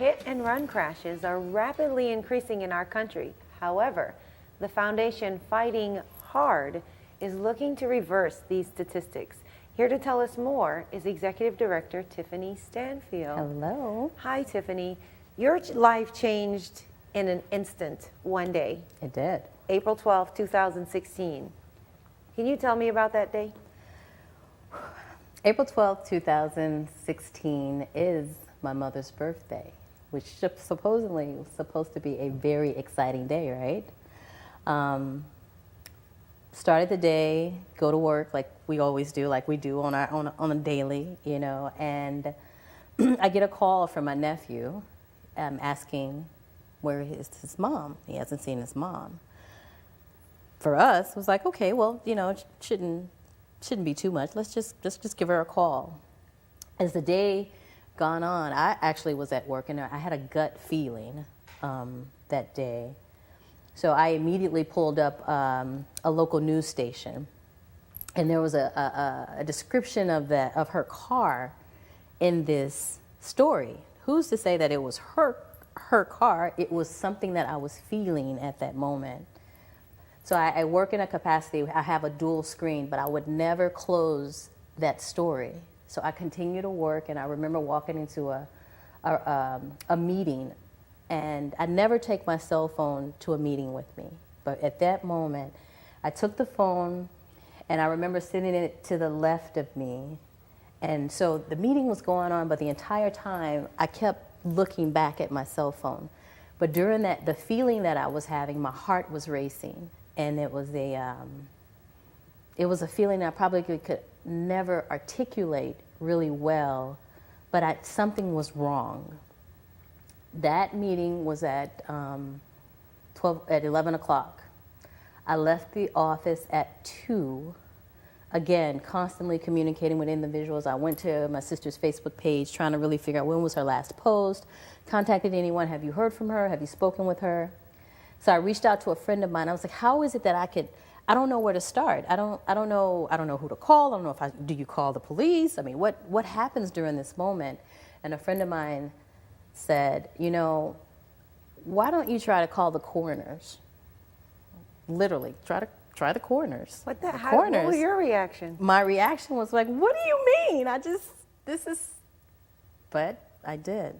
hit and run crashes are rapidly increasing in our country. However, the foundation Fighting H.A.R.D is looking to reverse these statistics. Here to tell us more is Executive Director Tiffanie Stanfield. Hello. Hi, Tiffanie. Your life changed in an instant one day. It did. April 12, 2016. Can you tell me about that day? April 12, 2016 is my mother's birthday, which supposedly was supposed to be a very exciting day, right? Started the day, go to work like we always do, like we do on a daily, you know, and I get a call from my nephew asking where is his mom. He hasn't seen his mom. For us, it was like, okay, well, you know, it shouldn't be too much. Let's just give her a call. As the day gone on, I actually was at work and I had a gut feeling that day. So I immediately pulled up a local news station, and there was a description of her car in this story. Who's to say that it was her car? It was something that I was feeling at that moment. So I work in a capacity, I have a dual screen, but I would never close that story. So I continue to work, and I remember walking into a meeting, and I never take my cell phone to a meeting with me. But at that moment, I took the phone, and I remember sitting it to the left of me. And so the meeting was going on, but the entire time I kept looking back at my cell phone. But during that, the feeling that I was having, my heart was racing. And it was a feeling I probably could never articulate really well, but something was wrong. That meeting was at 11 o'clock. I left the office at 2. Again, constantly communicating with individuals. I went to my sister's Facebook page trying to really figure out when was her last post, contacted anyone, have you heard from her, have you spoken with her? So I reached out to a friend of mine. I was like, how is it that I don't know where to start. I don't know who to call. I don't know do you call the police? I mean, what happens during this moment? And a friend of mine said, you know, why don't you try to call the coroners? Literally, try the coroners. What was your reaction? My reaction was like, what do you mean? But I did.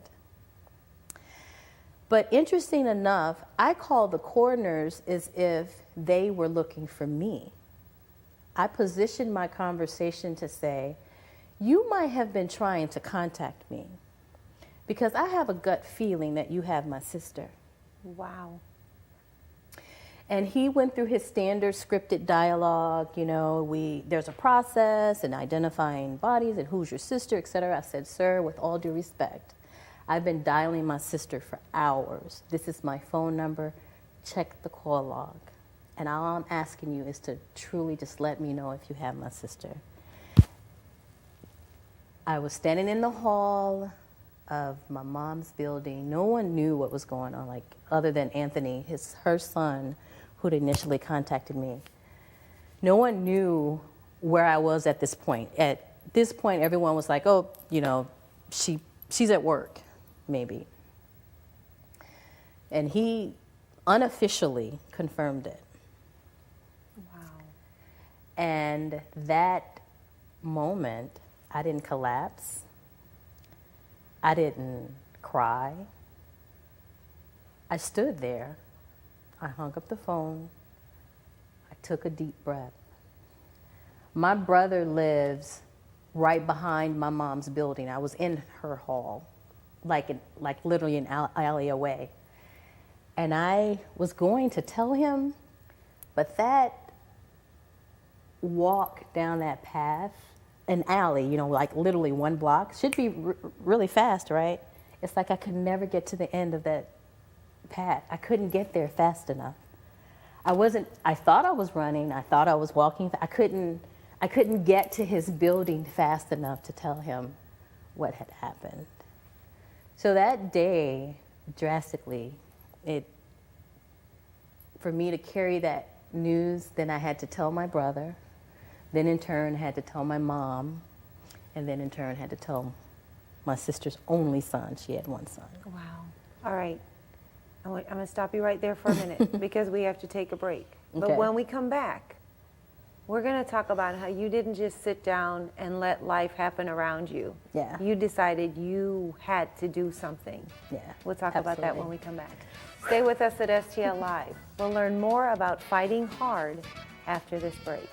But interesting enough, I called the coroners as if they were looking for me. I positioned my conversation to say, you might have been trying to contact me because I have a gut feeling that you have my sister. Wow. And he went through his standard scripted dialogue, you know, there's a process in identifying bodies and who's your sister, et cetera. I said, sir, with all due respect, I've been dialing my sister for hours. This is my phone number. Check the call log. And all I'm asking you is to truly just let me know if you have my sister. I was standing in the hall of my mom's building. No one knew what was going on, like other than Anthony, her son, who'd initially contacted me. No one knew where I was at this point. At this point, everyone was like, oh, you know, she's at work. Maybe. And he unofficially confirmed it. Wow. And that moment, I didn't collapse. I didn't cry. I stood there. I hung up the phone. I took a deep breath. My brother lives right behind my mom's building. I was in her hall. Like literally an alley away. And I was going to tell him, but that walk down that path, an alley, you know, like literally 1 block, should be really fast, right? It's like I could never get to the end of that path. I couldn't get there fast enough. I thought I was running, I thought I was walking, I couldn't get to his building fast enough to tell him what had happened. So that day, drastically, for me to carry that news, then I had to tell my brother, then in turn had to tell my mom, and then in turn had to tell my sister's only son. She had one son. Wow. All right. I'm going to stop you right there for a minute because we have to take a break. But Okay. when we come back, we're going to talk about how you didn't just sit down and let life happen around you. Yeah. You decided you had to do something. Yeah. We'll talk about that absolutely. when we come back. Stay with us at STL Live. We'll learn more about fighting hard after this break.